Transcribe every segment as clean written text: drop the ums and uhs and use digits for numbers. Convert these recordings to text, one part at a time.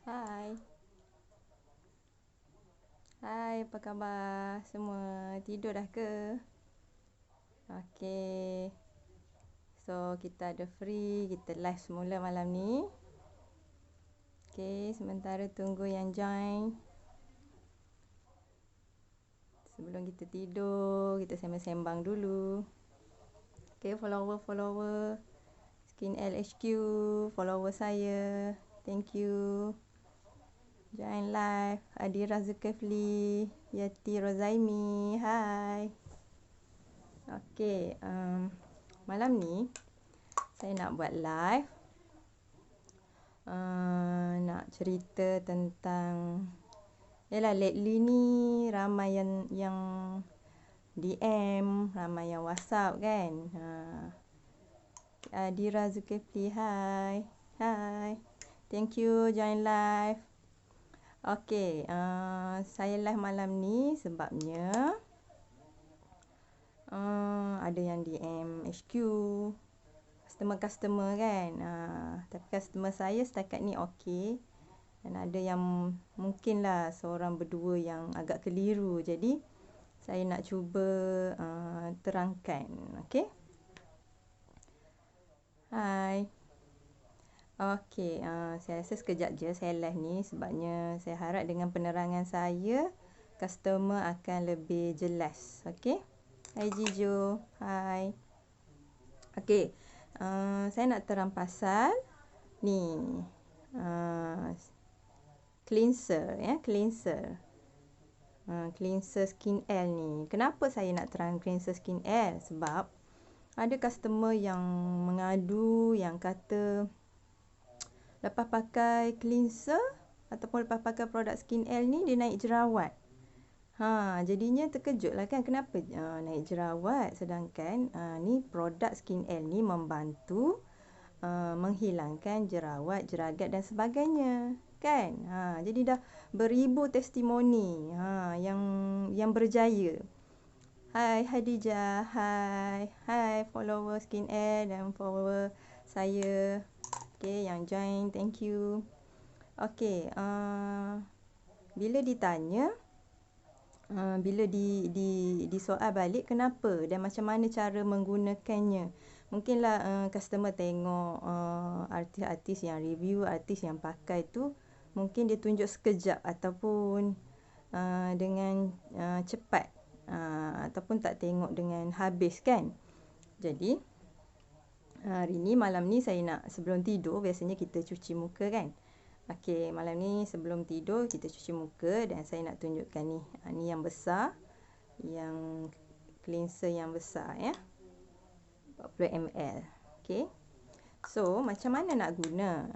Hai. Hai, apa khabar semua? Tidur dah ke? Okey. So, kita ada free, kita live semula malam ni. Okey, sementara tunggu yang join. Sebelum kita tidur, kita sembang-sembang dulu. Okey, follower Skin LHQ, follower saya. Thank you. Join live. Adira Zulkifli, Yati Rozaimi. Hai. Okey, malam ni saya nak buat live, nak cerita tentang, yalah, lately ni ramai yang DM, ramai yang WhatsApp kan. Adira Zulkifli, hai. Hai. Thank you join live. Okey, saya live malam ni sebabnya ada yang DM HQ, customer kan. Tapi customer saya setakat ni okey. Dan ada yang mungkinlah seorang berdua yang agak keliru. Jadi saya nak cuba terangkan. Okey. Hai. Okey, saya rasa sekejap je saya live ni sebabnya saya harap dengan penerangan saya customer akan lebih jelas. Okey. Hai Jijo. Hai. Okey. Saya nak terang pasal ni. Cleanser ya, cleanser. Cleanser Skin L ni. Kenapa saya nak terang cleanser Skin L? Sebab ada customer yang mengadu, yang kata lepas pakai cleanser ataupun lepas pakai produk Skin L ni dia naik jerawat. Jadinya terkejut lah kan, kenapa naik jerawat, sedangkan ni produk Skin L ni membantu menghilangkan jerawat, jeragat dan sebagainya kan. Jadi dah beribu testimoni yang berjaya. Hai Hadijah, hai follower Skin L dan follower saya. Okey, yang join, thank you. Okey, bila ditanya, bila disoal balik kenapa dan macam mana cara menggunakannya, mungkinlah customer tengok artis-artis yang review, artis yang pakai tu mungkin dia tunjuk sekejap ataupun dengan cepat, ataupun tak tengok dengan habis kan. Jadi hari ni, malam ni saya nak, sebelum tidur biasanya kita cuci muka kan. Okey, malam ni sebelum tidur kita cuci muka dan saya nak tunjukkan ni. Ni yang besar, yang cleanser yang besar ya. 40 ml. Okey. So, macam mana nak guna?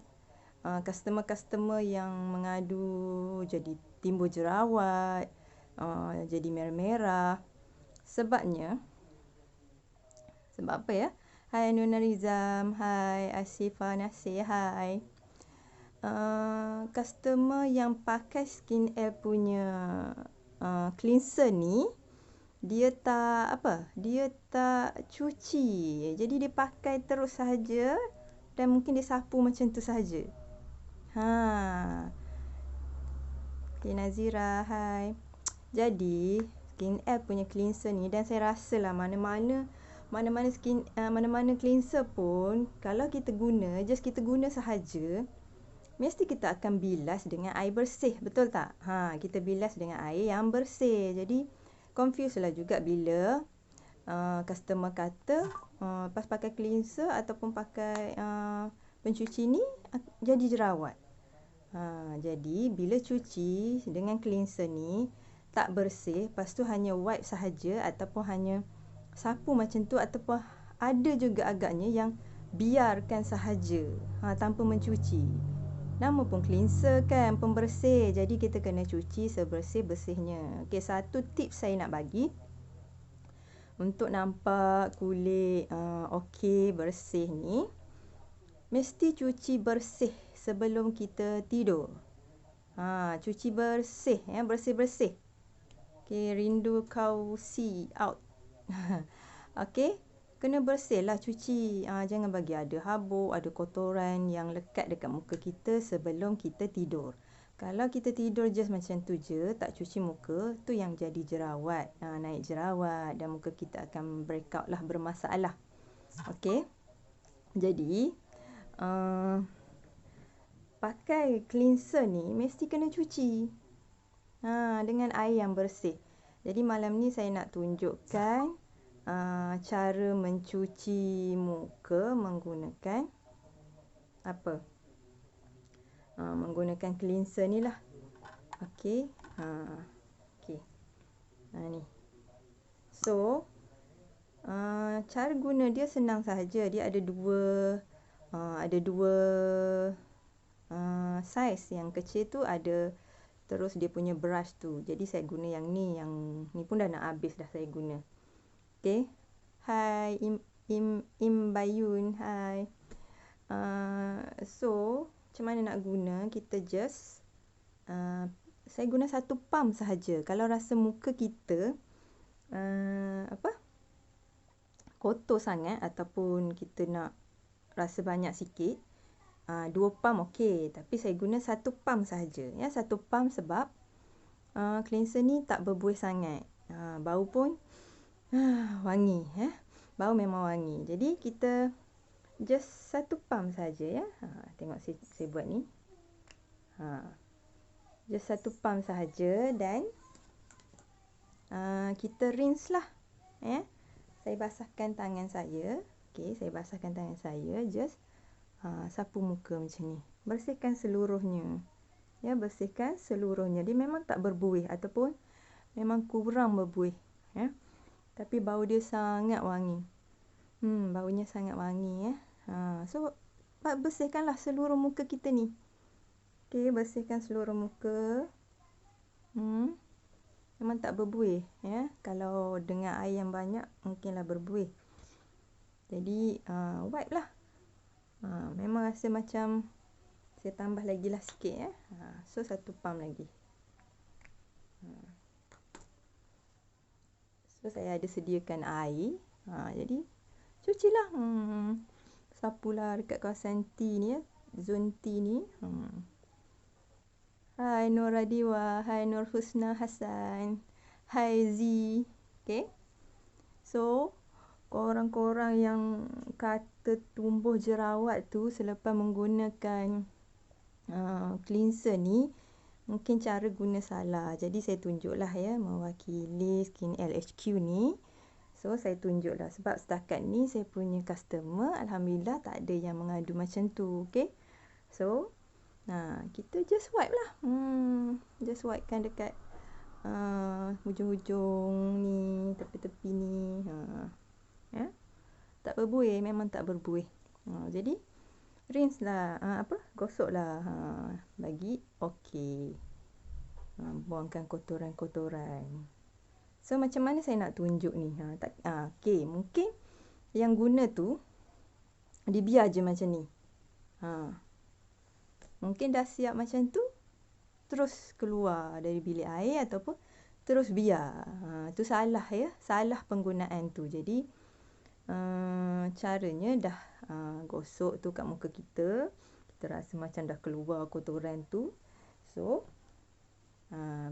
Customer-customer yang mengadu jadi timbul jerawat, jadi merah-merah. Sebab apa ya? Hai Nuna Rizam, hai Asifa Nasir, hai. Customer yang pakai Skin L punya cleanser ni, dia tak cuci. Jadi dia pakai terus sahaja dan mungkin dia sapu macam tu sahaja. Okay, Nazira, hai. Jadi Skin L punya cleanser ni, dan saya rasalah mana-mana cleanser pun kalau kita guna, just kita guna sahaja, mesti kita akan bilas dengan air bersih, betul tak? Kita bilas dengan air yang bersih. Jadi confuse lah juga bila customer kata pas pakai cleanser ataupun pakai pencuci ni jadi jerawat. Jadi bila cuci dengan cleanser ni tak bersih, lepas tu hanya wipe sahaja ataupun hanya sapu macam tu, ataupun ada juga agaknya yang biarkan sahaja tanpa mencuci. Nama pun cleanser kan, pembersih. Jadi kita kena cuci sebersih-bersihnya. Okey, satu tips saya nak bagi untuk nampak kulit okey, bersih ni, mesti cuci bersih sebelum kita tidur. Cuci bersih ya, bersih-bersih. Okey, rindu kau see out. Okey. kena bersih lah, cuci. Jangan bagi ada habuk, ada kotoran yang lekat dekat muka kita sebelum kita tidur. Kalau kita tidur just macam tu je, tak cuci muka, tu yang jadi jerawat. Naik jerawat dan muka kita akan break out lah, bermasalah. Okey. Jadi, pakai cleanser ni mesti kena cuci. Dengan air yang bersih. Jadi malam ni saya nak tunjukkan cara mencuci muka menggunakan apa? Menggunakan cleanser ni lah. Okey. Okey. Ni. So, cara guna dia senang sahaja. Dia ada dua size. Yang kecil tu ada terus dia punya brush tu. Jadi saya guna yang ni pun dah nak habis dah saya guna. Okey. Hai Im Bayun, hai. So, macam mana nak guna? Kita just saya guna satu pump sahaja. Kalau rasa muka kita kotor sangat ataupun kita nak rasa banyak sikit, 2 pump okey, tapi saya guna satu pump sahaja ya, satu pump sebab cleanser ni tak berbuih sangat. Bau pun wangi ya. Bau memang wangi. Jadi kita just satu pump saja ya. Tengok saya buat ni. Just satu pump sahaja dan kita rinse lah ya. Saya basahkan tangan saya. Okey, saya basahkan tangan saya, just sapu muka macam ni. Bersihkan seluruhnya. Ya, bersihkan seluruhnya. Dia memang tak berbuih ataupun memang kurang berbuih ya. Tapi bau dia sangat wangi. Baunya sangat wangi ya. So bersihkanlah seluruh muka kita ni. Okey, bersihkan seluruh muka. Memang tak berbuih ya. Kalau dengan air yang banyak mungkinlah berbuih. Jadi wipe lah. Memang rasa macam saya tambah lagi lah sikit ya. So satu pump lagi. So saya ada sediakan air. Jadi cucilah. Sapulah dekat kawasan T ni ya. Zon T ni. Hai Nur Radiwa, hai Nur Husna Hassan, hai Z. Okay. So, korang-korang yang kata tumbuh jerawat tu selepas menggunakan cleanser ni, mungkin cara guna salah. Jadi saya tunjuklah ya, mewakili Skin LHQ ni. So, saya tunjuklah sebab setakat ni saya punya customer, alhamdulillah tak ada yang mengadu macam tu. Okay. So, kita just wipe lah. Just wipekan dekat hujung-hujung ni, tepi-tepi ni. Ya. Tak berbuih, memang tak berbuih. Jadi rinse lah, gosok lah. Bagi okey. Buangkan kotoran-kotoran. So macam mana saya nak tunjuk ni? Okey, mungkin yang guna tu dibiar je macam ni. Mungkin dah siap macam tu, terus keluar dari bilik air ataupun terus biar. Tu salah ya, salah penggunaan tu. Jadi caranya dah gosok tu kat muka kita, kita rasa macam dah keluar kotoran tu. So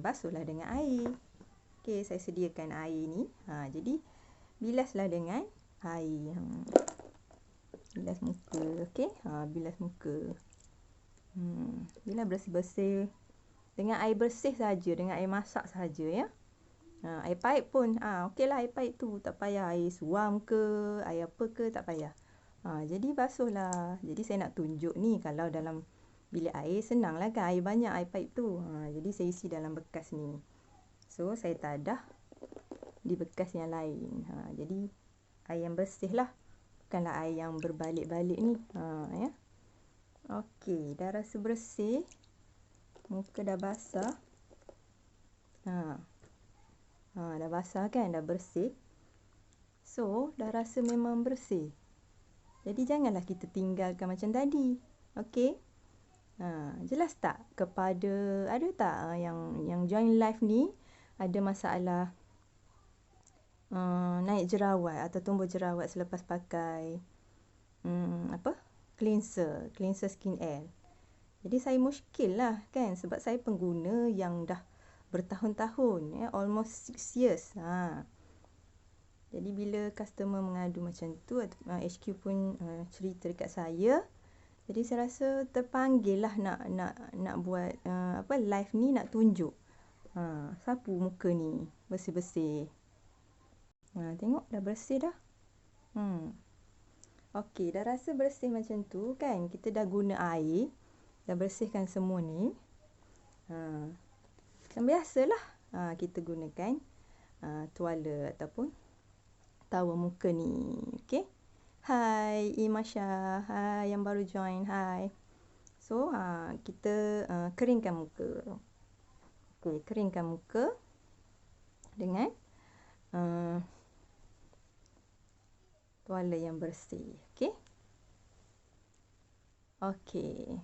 basuhlah dengan air. Okey, saya sediakan air ni. Jadi bilaslah dengan air. Bilas muka, okey? Bilas muka. Bila bersih-bersih dengan air bersih saja, dengan air masak saja ya. Air paip pun okeylah, air paip tu tak payah, air suam ke, air apa ke tak payah. Jadi basuhlah. Jadi saya nak tunjuk ni, kalau dalam bilik air senanglah kan, air banyak air paip tu. Jadi saya isi dalam bekas ni. So saya tadah di bekas yang lain. Jadi air yang bersih lah, bukanlah air yang berbalik-balik ni. Ya. Okey, dah rasa bersih. Muka dah basah. Dah basah kan, dah bersih. So, dah rasa memang bersih. Jadi janganlah kita tinggalkan macam tadi. Okey? Jelas tak kepada ada tak yang join live ni ada masalah naik jerawat atau tumbuh jerawat selepas pakai cleanser skin oil. Jadi saya muskil lah kan, sebab saya pengguna yang dah bertahun-tahun, almost 6 years. Jadi bila customer mengadu macam tu, HQ pun cerita dekat saya, jadi saya rasa terpanggil lah nak buat live ni, nak tunjuk sapu muka ni bersih-bersih. Tengok dah bersih dah. Okey, dah rasa bersih macam tu kan, kita dah guna air, dah bersihkan semua ni. Macam biasalah, kita gunakan tuala ataupun towel muka ni. Okey. Hai Imasha, hai yang baru join, hai. So, kita keringkan muka. Okey, keringkan muka dengan tuala yang bersih. Okey. Okey.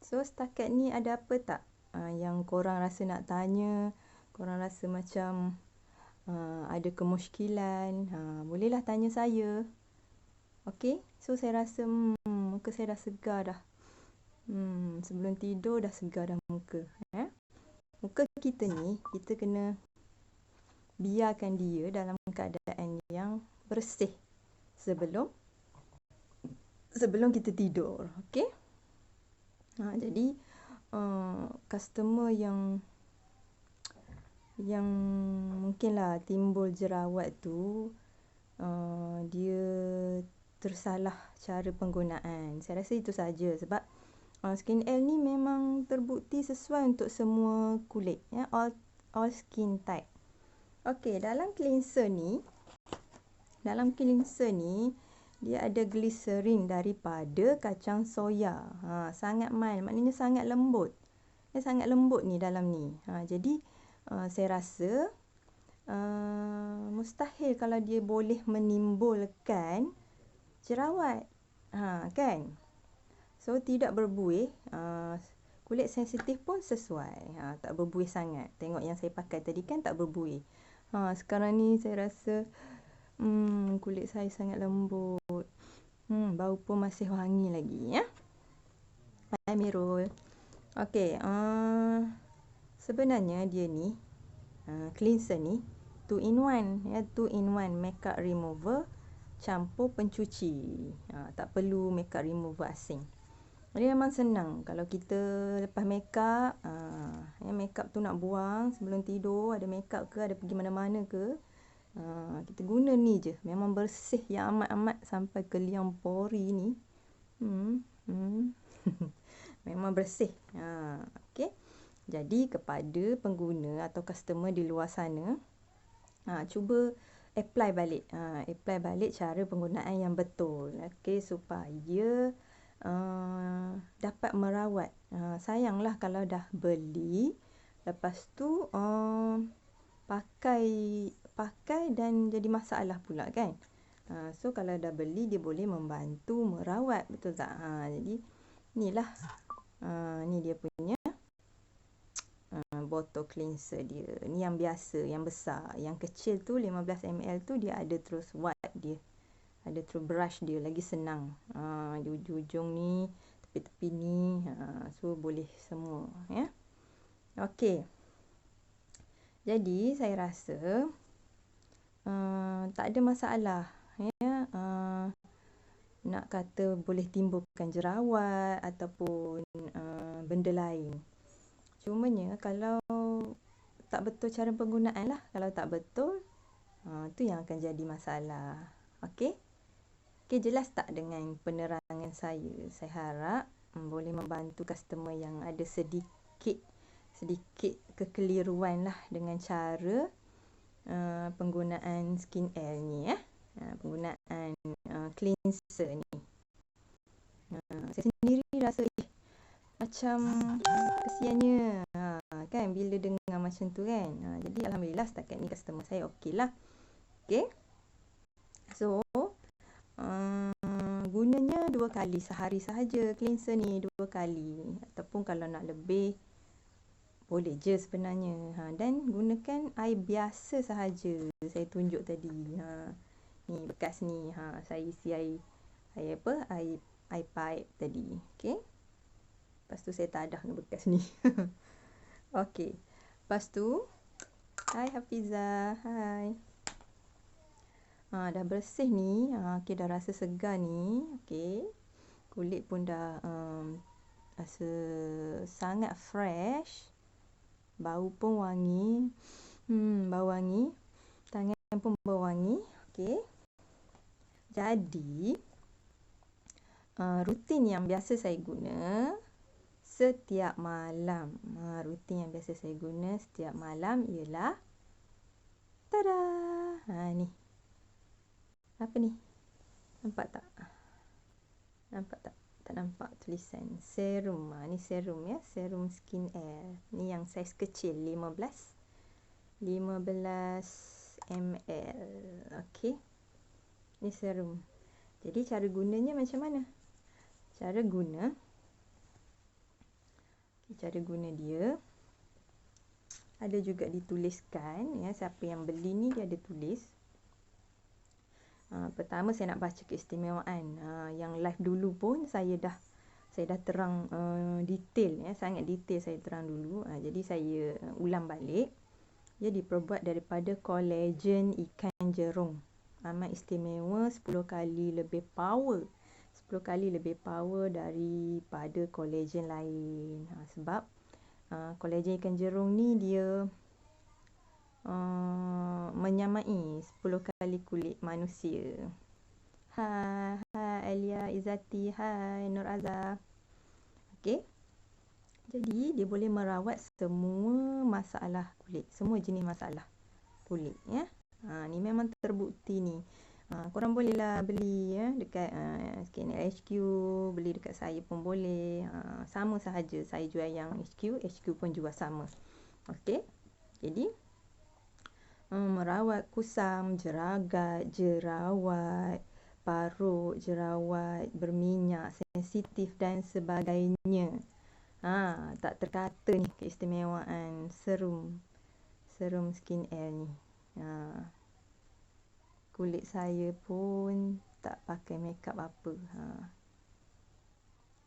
So, setakat ni ada apa tak yang korang rasa nak tanya? Korang rasa macam ada kemusykilan? Bolehlah tanya saya. Okey. So, saya rasa muka saya dah segar dah. Sebelum tidur dah segar dah muka. Muka kita ni, kita kena biarkan dia dalam keadaan yang bersih sebelum kita tidur. Okey. Jadi customer yang mungkinlah timbul jerawat tu, dia tersalah cara penggunaan. Saya rasa itu saja, sebab skin oil ni memang terbukti sesuai untuk semua kulit, all skin type. Okey, dalam cleanser ni dia ada glycerin daripada kacang soya. Sangat mild, maknanya sangat lembut. Sangat lembut ni dalam ni. Jadi saya rasa mustahil kalau dia boleh menimbulkan jerawat. Kan? So, tidak berbuih. Kulit sensitif pun sesuai. Tak berbuih sangat. Tengok yang saya pakai tadi kan tak berbuih. Sekarang ni saya rasa kulit saya sangat lembut. Bau pun masih wangi lagi, ya. Hai Mirul. Okey, sebenarnya dia ni cleanser ni 2 in 1, ya, 2 in 1 makeup remover campur pencuci. Tak perlu makeup remover asing. Dia memang senang kalau kita lepas makeup, makeup tu nak buang sebelum tidur, ada makeup ke, ada pergi mana-mana ke, kita guna ni je. Memang bersih yang amat-amat sampai ke liang pori ni. Memang bersih. Okey. Jadi kepada pengguna atau customer di luar sana, cuba apply balik cara penggunaan yang betul. Okey, supaya dapat merawat. Sayanglah kalau dah beli, lepas tu pakai dan jadi masalah pula kan. So kalau dah beli, dia boleh membantu merawat, betul tak? Jadi inilah ni dia punya botol cleanser dia. Ni yang biasa, yang besar. Yang kecil tu 15 ml tu dia ada terus wipe dia. Ada terus brush dia, lagi senang. Di ujung-ujung ni, tepi-tepi ni, so boleh semua, ya. Okey. Jadi saya rasa tak ada masalah, ya. Nak kata boleh timbulkan jerawat ataupun benda lain. Cumanya kalau tak betul cara penggunaan lah. Kalau tak betul, tu yang akan jadi masalah. Okey? Okey, jelas tak dengan penerangan saya? Saya harap boleh membantu customer yang ada sedikit kekeliruan lah dengan cara penggunaan skin oil ni, ya. Penggunaan cleanser ni. Saya sendiri rasa macam kesiannya, kan, bila dengar macam tu kan. Jadi alhamdulillah setakat ni customer saya okey lah. Okey. So gunanya 2 kali sehari sahaja cleanser ni, 2 kali. Ataupun kalau nak lebih, boleh je sebenarnya. Dan gunakan air biasa sahaja. Saya tunjuk tadi. Ni bekas ni. Saya isi air apa? Air pipe tadi. Okey. Lepas tu saya tadah dengan bekas ni. Okey. Lepas tu, hai Hafizah. Hai. Dah bersih ni. Okey, dah rasa segar ni. Okey. Kulit pun dah rasa sangat fresh. Bau pun wangi. Bau wangi. Tangan pun bau wangi. Okey. Jadi, rutin yang biasa saya guna setiap malam. Rutin yang biasa saya guna setiap malam ialah tada! Ni. Apa ni? Nampak tak? Nampak tak? Tak nampak tulisan serum. Ni serum ya, serum Skin Air. Ni yang saiz kecil 15 ml. Okey. Ni serum. Jadi cara gunanya macam mana? Cara guna dia ada juga dituliskan ya, siapa yang beli ni dia ada tulis. Pertama saya nak baca keistimewaan. Yang live dulu pun saya dah terang detail ya, sangat detail saya terang dulu. Jadi saya ulang balik. Dia diperbuat daripada kolagen ikan jerung. Amat istimewa, 10 kali lebih power. 10 kali lebih power daripada kolagen lain. Sebab kolagen ikan jerung ni dia menyamai 10 kali kulit manusia. Hai Elia Izzati, hai Nur Azhar. Okey. Jadi dia boleh merawat semua masalah kulit, semua jenis masalah kulit ya. Ni memang terbukti ni. Korang bolehlah beli ya dekat Skin HQ, beli dekat saya pun boleh. Sama sahaja, saya jual yang HQ pun juga sama. Okey. Jadi merawat kusam, jeragat, jerawat, parut, jerawat, berminyak, sensitif dan sebagainya. Tak terkata ni keistimewaan serum Skin Air ni. Kulit saya pun tak pakai makeup apa.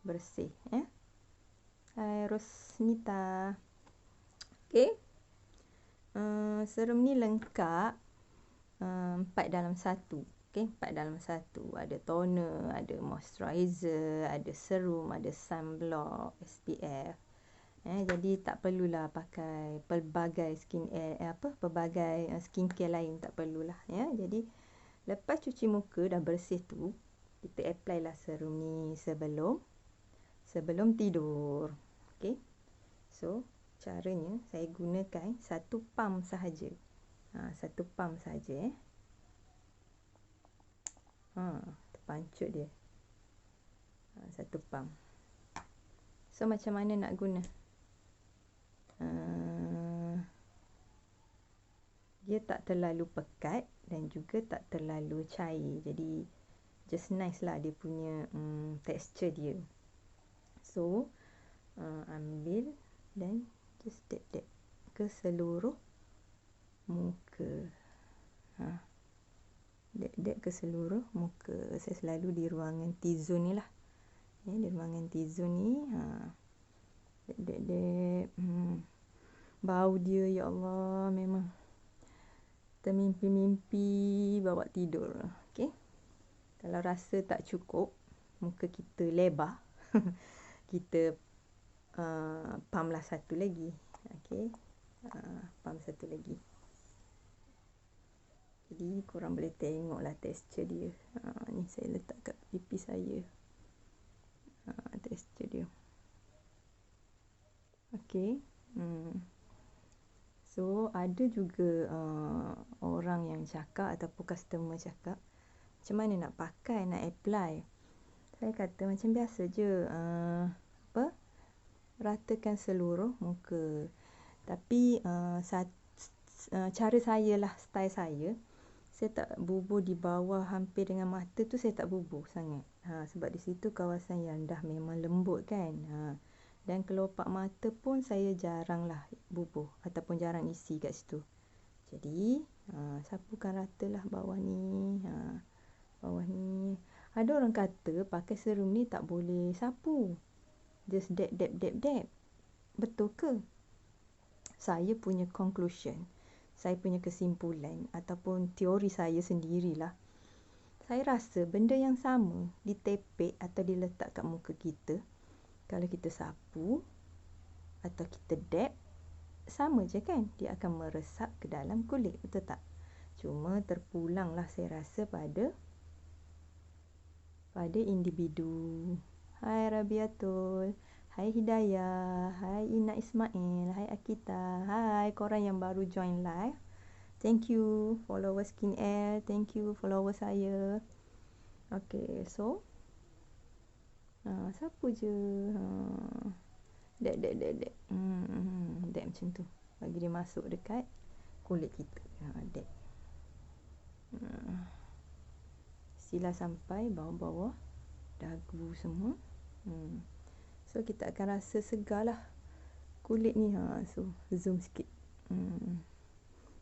Bersih ya. Hai Rosnita. Okey. Serum ni lengkap 4 dalam 1. Okey, 4 dalam 1. Ada toner, ada moisturizer, ada serum, ada sunblock, SPF. Jadi tak perlulah pakai pelbagai pelbagai skincare lain, tak perlulah ya. Jadi lepas cuci muka dah bersih tu, kita apply lah serum ni sebelum tidur. Okey. So, caranya saya gunakan 1 pump sahaja. 1 pump sahaja terpancut dia. 1 pump. So macam mana nak guna? Dia tak terlalu pekat dan juga tak terlalu cair. Jadi just nice lah dia punya texture dia. So ambil dan just dab ke seluruh muka. Dab ke seluruh muka. Saya selalu di ruangan T-zone ni lah. Di ruangan T-zone ni. Dab. Bau dia ya Allah memang termimpi-mimpi bawa tidur. Okey. Kalau rasa tak cukup, muka kita lebar, kita pump lah satu lagi. Okey. Pump satu lagi. Jadi korang boleh tengoklah tekstur dia. Ni saya letak kat pipi saya. Tekstur dia. Okey. So ada juga orang yang cakap ataupun customer cakap macam mana nak pakai, nak apply. Saya kata macam biasa je. Ratakan seluruh muka. Tapi cara saya lah, style saya tak bubuh di bawah hampir dengan mata tu, saya tak bubuh sangat. Sebab di situ kawasan yang dah memang lembut kan. Dan kelopak mata pun saya jaranglah bubuh ataupun jarang isi kat situ. Jadi sapukan ratalah bawah ni. Bawah ni. Ada orang kata pakai serum ni tak boleh sapu. Just dab dab dab dab. Betul ke? Saya punya conclusion, saya punya kesimpulan ataupun teori saya sendirilah. Saya rasa benda yang sama ditepek atau diletak kat muka kita, kalau kita sapu atau kita dab, sama je kan? Dia akan meresap ke dalam kulit, betul tak? Cuma terpulanglah saya rasa pada individu. Hai Rabiatul, hai Hidayah, hai Ina Ismail, hai Akita, hai korang yang baru join live. Thank you followers Skin Air, thank you followers saya. Okay, so sapu je. Dek dek macam tu, bagi dia masuk dekat kulit kita. Dek sila sampai bawah-bawah dagu semua. So kita akan rasa segar lah kulit ni. So zoom sikit.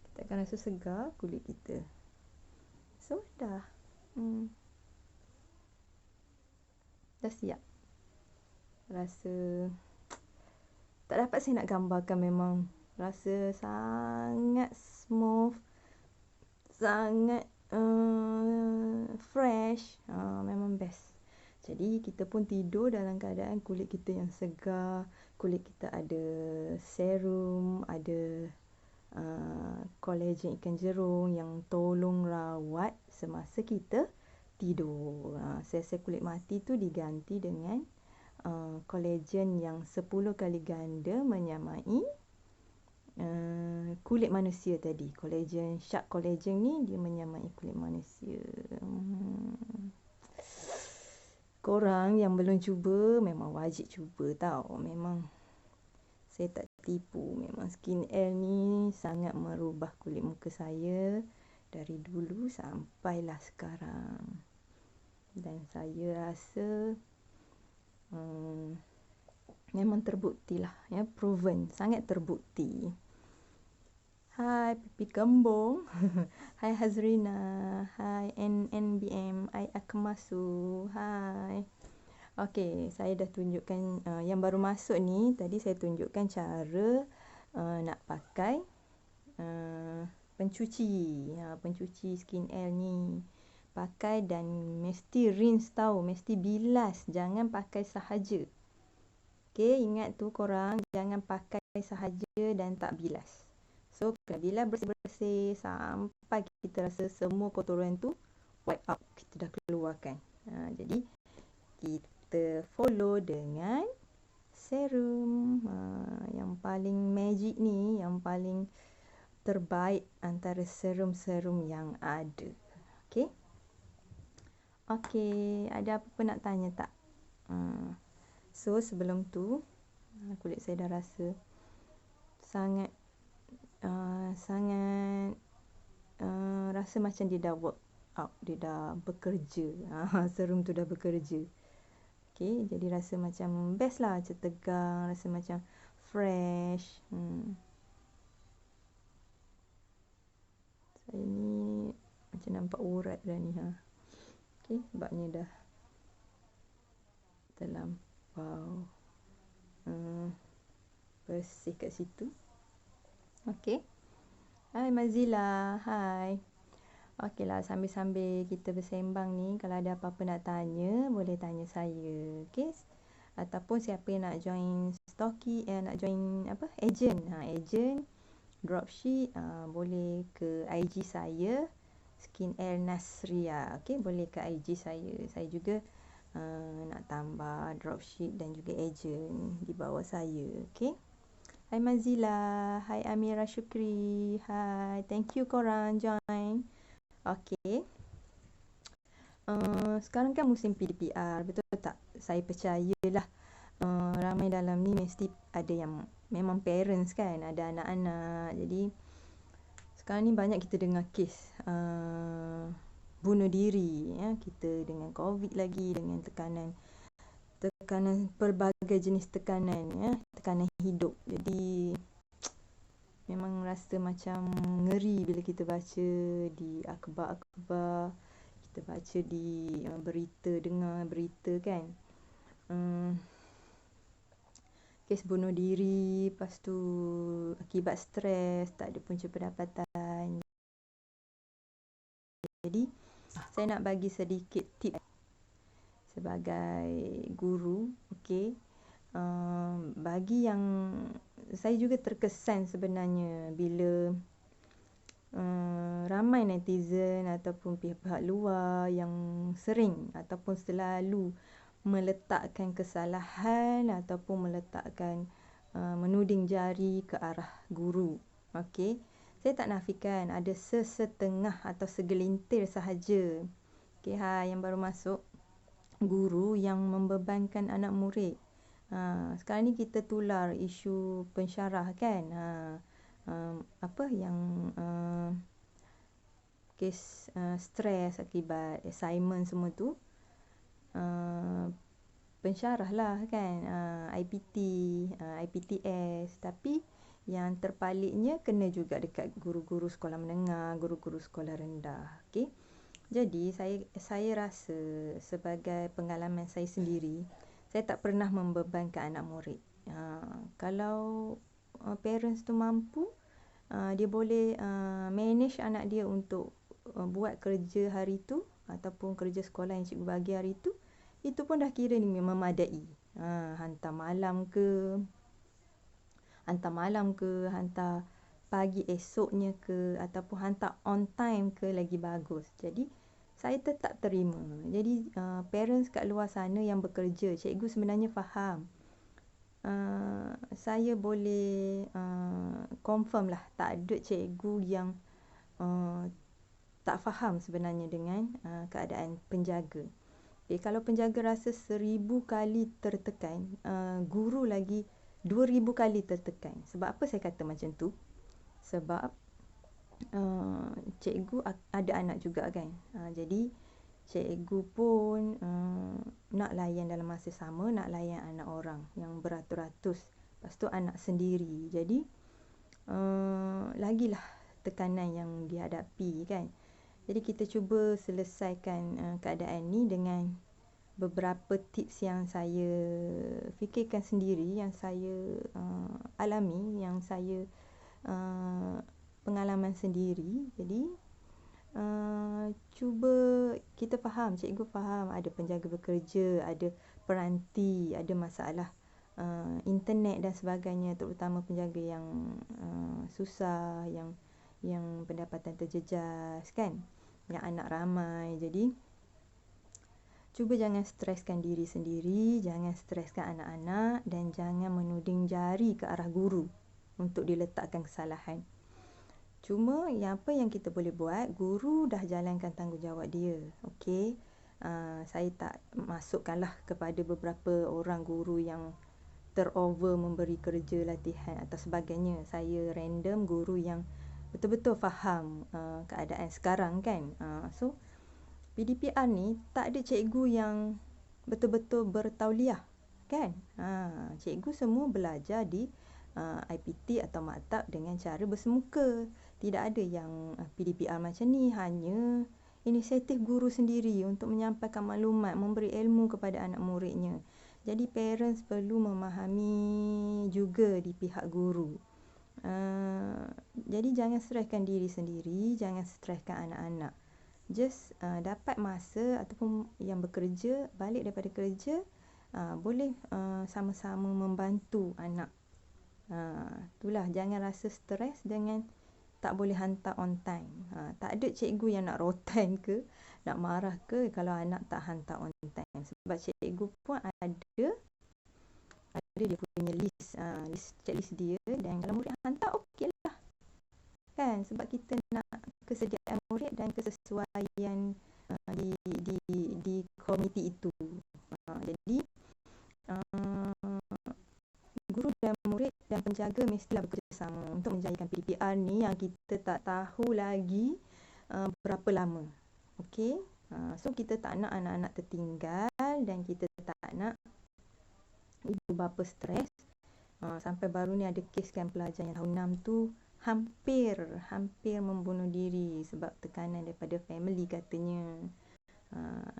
Kita akan rasa segar kulit kita. So dah dah siap. Rasa tak dapat saya nak gambarkan, memang rasa sangat smooth, sangat fresh. Memang best. Jadi kita pun tidur dalam keadaan kulit kita yang segar, kulit kita ada serum, ada kolagen ikan jerung yang tolong rawat semasa kita tidur. Sel-sel kulit mati tu diganti dengan kolagen yang 10 kali ganda menyamai kulit manusia tadi. Kolagen, shark kolagen ni dia menyamai kulit manusia. Korang yang belum cuba memang wajib cuba tau. Memang saya tak tipu. Memang Skin Air ni sangat merubah kulit muka saya dari dulu sampailah sekarang. Dan saya rasa memang terbukti lah, ya, proven, sangat terbukti. Hai Pipi Kembung. Hai Hazrina. Hai NNBM. Hai Akmasu. Hai. Okey, saya dah tunjukkan yang baru masuk ni. Tadi saya tunjukkan cara nak pakai pencuci. Pencuci Skin Air ni. Pakai dan mesti rinse tau. Mesti bilas. Jangan pakai sahaja. Okey, ingat tu korang. Jangan pakai sahaja dan tak bilas. So, bila bersih-bersih sampai kita rasa semua kotoran tu wipe out, kita dah keluarkan. Jadi, kita follow dengan serum. Yang paling magic ni, yang paling terbaik antara serum-serum yang ada. Okey? Okey, ada apa-apa nak tanya tak? So, sebelum tu, kulit saya dah rasa sangat rasa macam dia dah work out, dia dah bekerja. Serum tu dah bekerja. Okey, jadi rasa macam best lah, macam tegang, rasa macam fresh. Saya ni macam nampak urat dah ni. Okey, sebabnya dah terlampau bersih kat situ. Okey. Hai Mazila. Hai. Okeylah, sambil-sambil kita bersembang ni, kalau ada apa-apa nak tanya, boleh tanya saya. Okey. Ataupun siapa yang nak join stocky, nak join apa? Agent. Agent dropship, boleh ke IG saya Skin Air Nasria. Okey, boleh ke IG saya. Saya juga nak tambah dropship dan juga agent di bawah saya. Okey. Hai Mazila, hai Amira Syukri, hai, thank you korang join. Okey. Sekarang kan musim PDPR, betul tak? Saya percayalah ramai dalam ni mesti ada yang memang parents kan, ada anak-anak. Jadi sekarang ni banyak kita dengar kes bunuh diri, ya. Kita dengan COVID lagi, dengan tekanan tekanan, pelbagai jenis tekanan, ya, tekanan hidup. Jadi memang rasa macam ngeri bila kita baca di akhbar-akhbar, kita baca di berita, dengar berita kan. Kes bunuh diri, lepas tu akibat stres, tak ada punca pendapatan. Jadi saya nak bagi sedikit tip sebagai guru, okey. Bagi yang saya juga terkesan sebenarnya bila ramai netizen ataupun pihak-pihak luar yang sering ataupun selalu meletakkan kesalahan ataupun meletakkan menuding jari ke arah guru. Okey. Saya tak nafikan ada sesetengah atau segelintir sahaja, okey, yang baru masuk, guru yang membebankan anak murid. Sekarang ni kita tular isu pensyarah kan. Kes stres akibat assignment semua tu, pensyarah lah kan, IPT, IPTS. Tapi yang terpaliknya kena juga dekat guru-guru sekolah menengah, guru-guru sekolah rendah. Okey. Jadi saya rasa sebagai pengalaman saya sendiri, saya tak pernah membebankan anak murid. Kalau parents tu mampu, dia boleh manage anak dia untuk buat kerja hari tu ataupun kerja sekolah yang cikgu bagi hari tu, itu pun dah kira ni memadai. Hantar malam ke, hantar pagi esoknya ke, ataupun hantar on time ke, lagi bagus. Jadi saya tetap terima. Jadi parents kat luar sana yang bekerja, cikgu sebenarnya faham. Saya boleh confirm lah, tak ada cikgu yang tak faham sebenarnya dengan keadaan penjaga. Kalau penjaga rasa 1000 kali tertekan, guru lagi 2000 kali tertekan. Sebab apa saya kata macam tu? Sebab cikgu ada anak juga kan. Jadi cikgu pun nak layan dalam masa sama, nak layan anak orang yang beratus-ratus, lepas tu anak sendiri. Jadi lagilah tekanan yang dihadapi kan. Jadi kita cuba selesaikan keadaan ni dengan beberapa tips yang saya fikirkan sendiri, yang saya alami, yang saya pengalaman sendiri. Jadi cuba kita faham, cikgu faham ada penjaga bekerja, ada peranti, ada masalah internet dan sebagainya, terutama penjaga yang susah, yang pendapatan terjejas kan, yang anak ramai. Jadi cuba jangan streskan diri sendiri, jangan streskan anak-anak, dan jangan menuding jari ke arah guru untuk diletakkan kesalahan. Cuma apa yang kita boleh buat, guru dah jalankan tanggungjawab dia. Okey. Saya tak masukkanlah kepada beberapa orang guru yang terover memberi kerja, latihan atau sebagainya. Saya random guru yang betul-betul faham keadaan sekarang kan. So PDPR ni tak ada cikgu yang betul-betul bertauliah kan. Cikgu semua belajar di IPT atau maktab dengan cara bersemuka. Tidak ada yang PDPR macam ni, hanya inisiatif guru sendiri untuk menyampaikan maklumat, memberi ilmu kepada anak muridnya. Jadi parents perlu memahami juga di pihak guru. Jadi jangan streskan diri sendiri, jangan streskan anak-anak. Just dapat masa ataupun yang bekerja, balik daripada kerja, boleh sama-sama membantu anak. Itulah, jangan rasa stres dengan tak boleh hantar on time. Tak ada cikgu yang nak rotan ke, nak marah ke kalau anak tak hantar on time. Sebab cikgu pun ada dia punya list checklist dia, dan kalau murid hantar okey lah kan, sebab kita nak kesediaan murid dan kesesuaian di komiti itu. Jadi guru dan murid dan penjaga mestilah bekerjasama untuk menjayakan PDPR ni yang kita tak tahu lagi berapa lama. Okey. So kita tak nak anak-anak tertinggal, dan kita tak nak ibu bapa stres. Sampai baru ni ada kes kan pelajar yang tahun 6 tu hampir membunuh diri sebab tekanan daripada family katanya.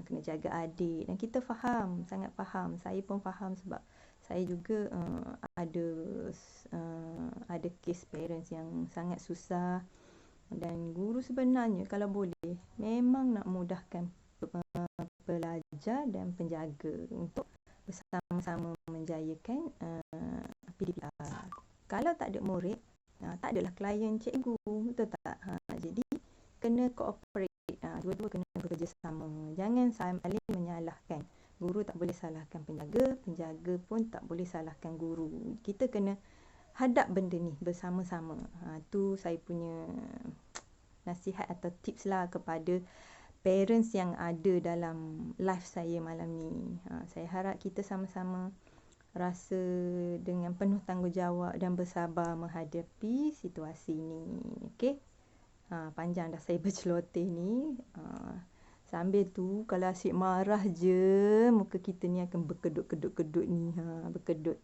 Kena jaga adik, dan kita faham, sangat faham. Saya pun faham sebab saya juga ada kes parents yang sangat susah. Dan guru sebenarnya kalau boleh memang nak mudahkan pelajar dan penjaga untuk bersama-sama menjayakan PDPR. Kalau tak ada murid, tak adalah klien cikgu, betul tak? Jadi kena cooperate, dua-dua kena bekerjasama. Jangan saling menyalahkan. Guru tak boleh salahkan penjaga, penjaga pun tak boleh salahkan guru. Kita kena hadap benda ni bersama-sama. Tu saya punya nasihat atau tips lah kepada parents yang ada dalam live saya malam ni. Saya harap kita sama-sama rasa dengan penuh tanggungjawab dan bersabar menghadapi situasi ni. Okey? Panjang dah saya berceloteh ni. Sambil tu kalau asyik marah je, muka kita ni akan berkedut-kedut ni. Berkedut.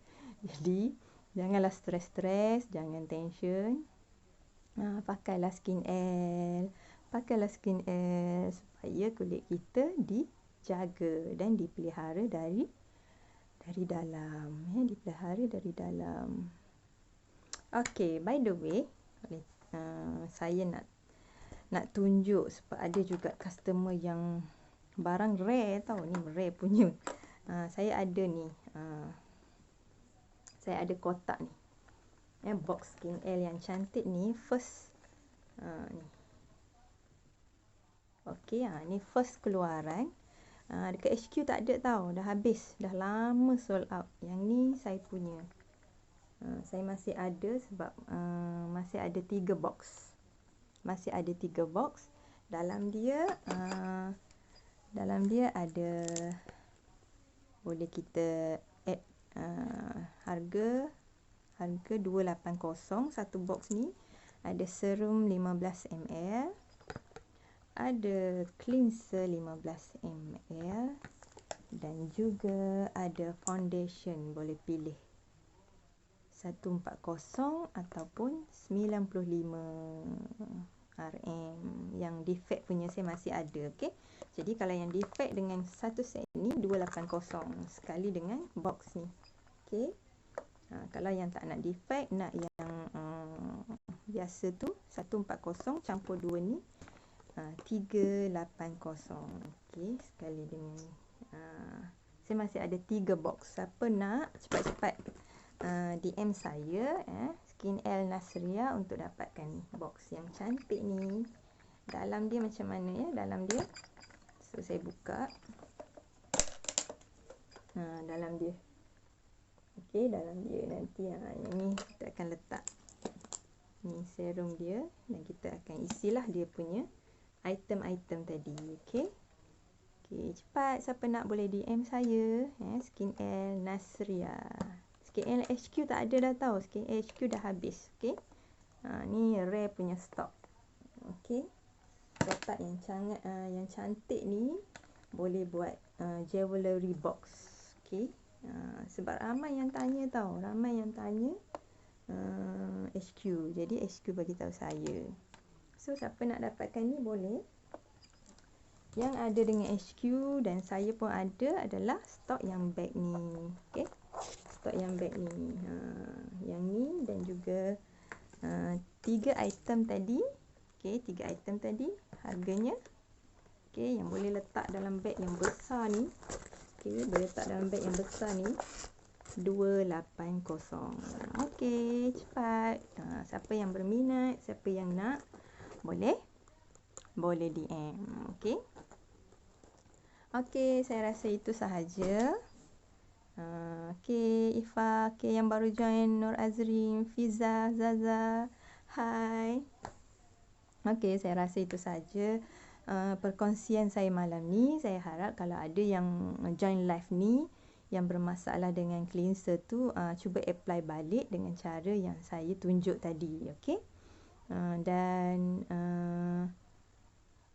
Jadi janganlah stres-stres, jangan tension. Pakailah skin oil. Pakailah skin oil supaya kulit kita dijaga dan dipelihara dari dalam. Dipelihara dari dalam. Okay, by the way, saya nak tunjuk sebab ada juga customer yang barang rare tau. Ni rare punya. Saya ada ni. Saya ada kotak ni. Box skin oil yang cantik ni. First. Ni. Okay, ni first keluaran. Dekat HQ tak ada tau. Dah habis. Dah lama sold out. Yang ni saya punya. Saya masih ada sebab masih ada 3 box. Masih ada 3 box. Dalam dia ada, boleh kita add harga 280 satu box ni. Ada serum 15 ml, ada cleanser 15 ml, dan juga ada foundation. Boleh pilih 140 ataupun 95 RM. Yang defect punya saya masih ada. Okay? Jadi kalau yang defect dengan satu set ni 280 sekali dengan box ni. Okay? Kalau yang tak nak defect, nak yang biasa tu 140 campur 2 ni 380. Okay, sekali dengan saya masih ada 3 box. Siapa nak cepat-cepat DM saya Skin L Nasria untuk dapatkan box yang cantik ni. Dalam dia macam mana ya? Dalam dia, so saya buka. Dalam dia. Okey, dalam dia nanti yang ni kita akan letak ni serum dia, dan kita akan isilah dia punya item-item tadi. Okey. Okey, cepat siapa nak boleh DM saya Skin L Nasria. Skin L HQ tak ada dah tau. Skin L HQ dah habis. Okey. Ni rare punya stok. Okey. Kotak yang cantik ni boleh buat jewelry box. Okey. Sebab ramai yang tanya tau. Ramai yang tanya HQ. Jadi HQ bagi tahu saya. So siapa nak dapatkan ni boleh. Yang ada dengan HQ dan saya pun ada adalah stok yang bag ni. Okey. Stok yang bag ni. Yang ni dan juga 3 item tadi. Okey, 3 item tadi harganya. Okey, yang boleh letak dalam bag yang besar ni. Okey, boleh letak dalam beg yang besar ni 280. Okey, cepat. Siapa yang berminat, siapa yang nak, boleh DM. Okey. Okey, saya rasa itu sahaja. Okey, Ifa, okey yang baru join, Nur Azrin, Fiza, Zaza. Hai. Okey, saya rasa itu sahaja perkongsian saya malam ni. Saya harap kalau ada yang join live ni yang bermasalah dengan cleanser tu, cuba apply balik dengan cara yang saya tunjuk tadi. Okey. Dan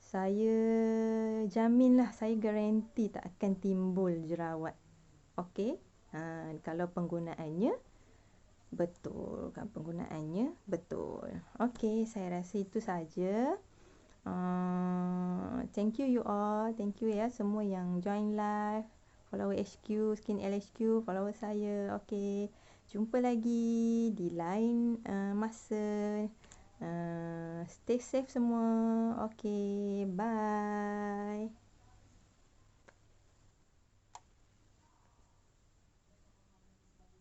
saya jaminlah, saya garanti tak akan timbul jerawat. Okey. Kalau penggunaannya betul, kan penggunaannya betul. Okey, saya rasa itu saja. Thank you all. Thank you ya semua yang join live. Follower HQ, Skin LHQ, follower saya. Okey. Jumpa lagi di lain masa. Stay safe semua. Okey, bye.